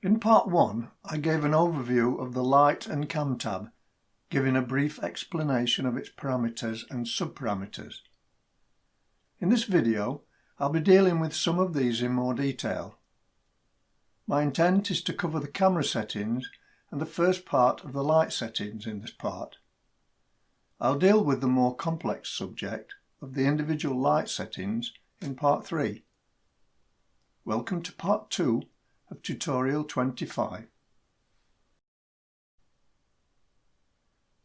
In part 1, I gave an overview of the Light and Cam tab, giving a brief explanation of its parameters and subparameters. In this video, I'll be dealing with some of these in more detail. My intent is to cover the camera settings and the first part of the light settings in this part. I'll deal with the more complex subject of the individual light settings in part 3. Welcome to part 2 of tutorial 25.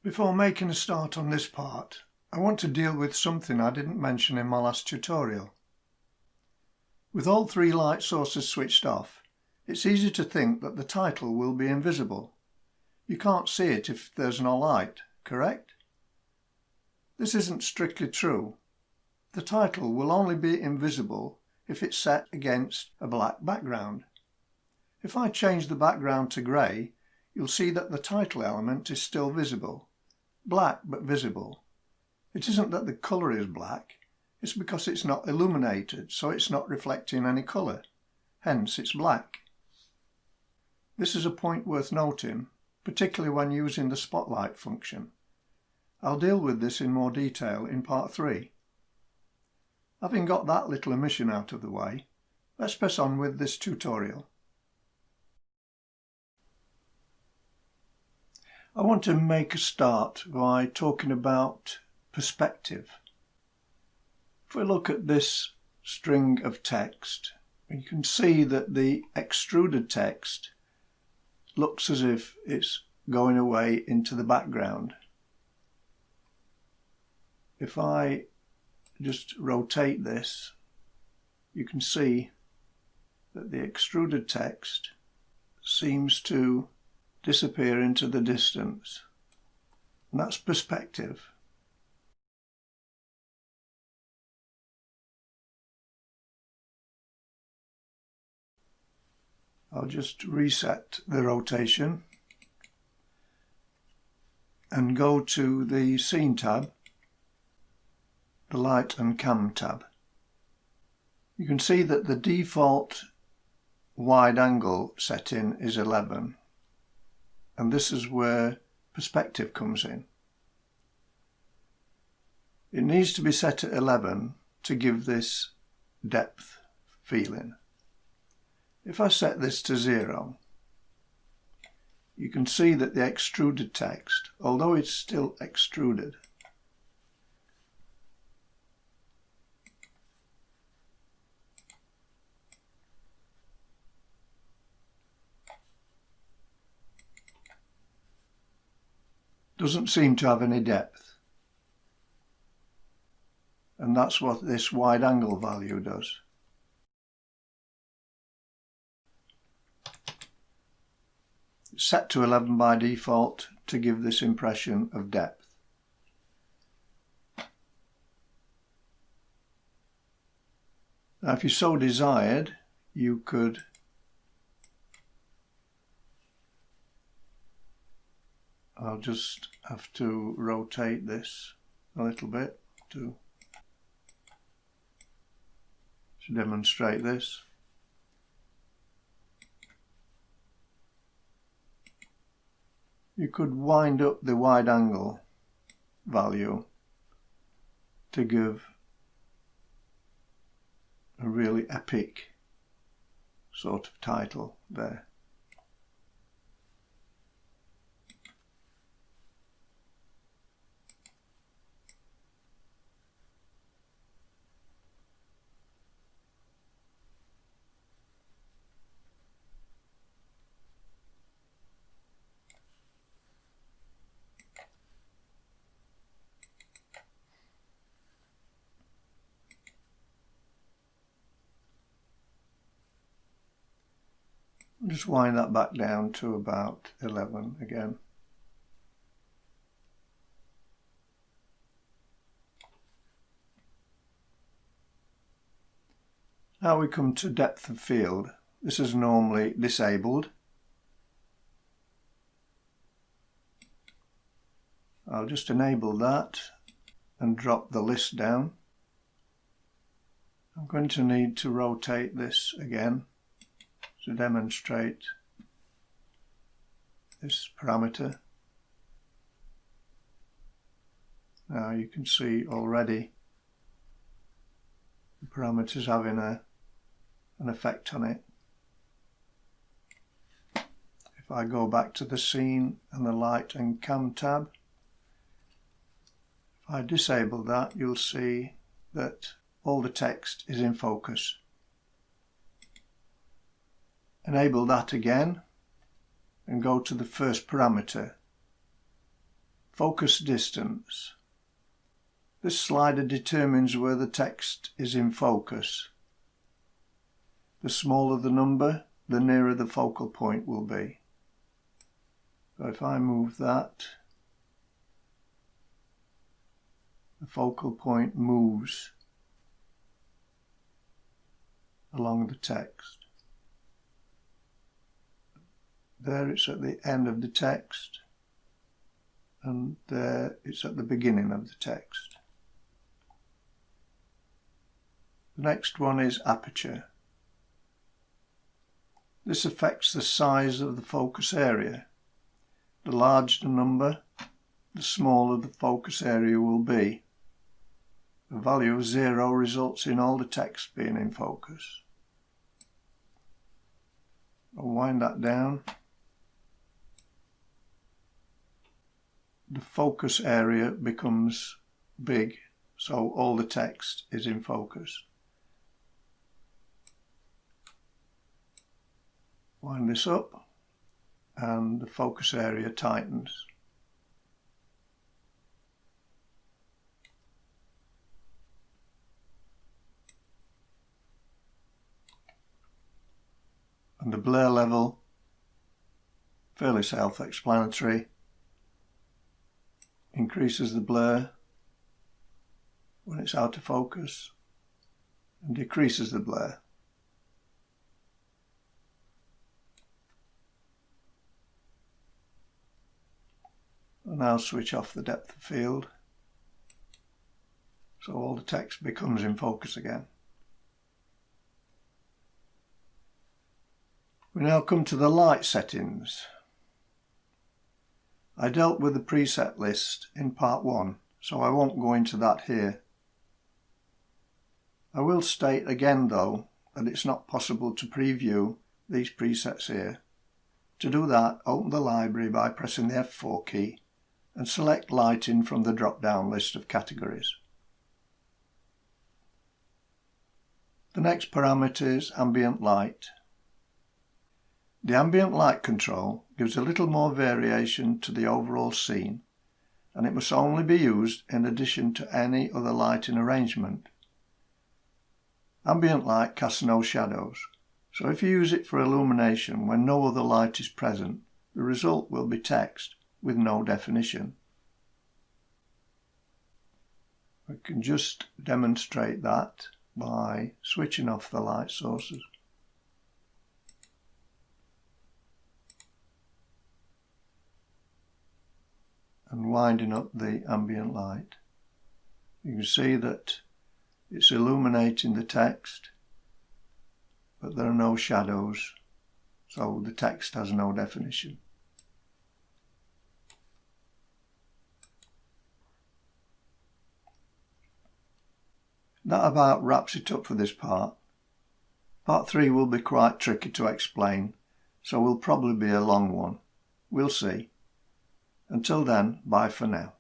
Before making a start on this part, I want to deal with something I didn't mention in my last tutorial. With all three light sources switched off, it's easy to think that the title will be invisible. You can't see it if there's no light, correct? This isn't strictly true. The title will only be invisible if it's set against a black background. If I change the background to grey, you'll see that the title element is still visible. Black but visible. It isn't that the colour is black, it's because it's not illuminated, so it's not reflecting any colour. Hence it's black. This is a point worth noting, particularly when using the spotlight function. I'll deal with this in more detail in part 3. Having got that little omission out of the way, let's press on with this tutorial. I want to make a start by talking about perspective. If we look at this string of text, you can see that the extruded text looks as if it's going away into the background. If I just rotate this, you can see that the extruded text seems to disappear into the distance. And that's perspective. I'll just reset the rotation and go to the Scene tab, the Light and Cam tab. You can see that the default wide angle setting is 11, and this is where perspective comes in. It needs to be set at 11 to give this depth feeling. If I set this to 0, you can see that the extruded text, although it's still extruded, doesn't seem to have any depth. And that's what this wide angle value does. It's set to 11 by default to give this impression of depth. Now, if you so desired, you could I'll just have to rotate this a little bit to demonstrate this. You could wind up the wide angle value to give a really epic sort of title there. Just wind that back down to about 11 again. Now we come to depth of field. This is normally disabled. I'll just enable that and drop the list down. I'm going to need to rotate this again to demonstrate this parameter. Now you can see already the parameters having an effect on it. If I go back to the scene and the light and cam tab, if I disable that, you'll see that all the text is in focus. Enable that again and go to the first parameter, focus distance. This slider determines where the text is in focus. The smaller the number, the nearer the focal point will be. So if I move that, the focal point moves along the text. There it's at the end of the text, and there it's at the beginning of the text. The next one is aperture. This affects the size of the focus area. The larger the number, the smaller the focus area will be. The value of 0 results in all the text being in focus. I'll wind that down. The focus area becomes big, so all the text is in focus. Wind this up and the focus area tightens. And the blur level, fairly self-explanatory, increases the blur when it's out of focus and decreases the blur. And now switch off the depth of field so all the text becomes in focus again. We now come to the light settings. I dealt with the preset list in part 1, so I won't go into that here. I will state again though that it's not possible to preview these presets here. To do that, open the library by pressing the F4 key and select lighting from the drop-down list of categories. The next parameter is ambient light. The ambient light control gives a little more variation to the overall scene, and it must only be used in addition to any other lighting arrangement. Ambient light casts no shadows, so if you use it for illumination when no other light is present, the result will be text with no definition. I can just demonstrate that by switching off the light sources. And winding up the ambient light. You can see that it's illuminating the text, but there are no shadows, so the text has no definition. That about wraps it up for this part. Part 3 will be quite tricky to explain, so will probably be a long one. We'll see. Until then, bye for now.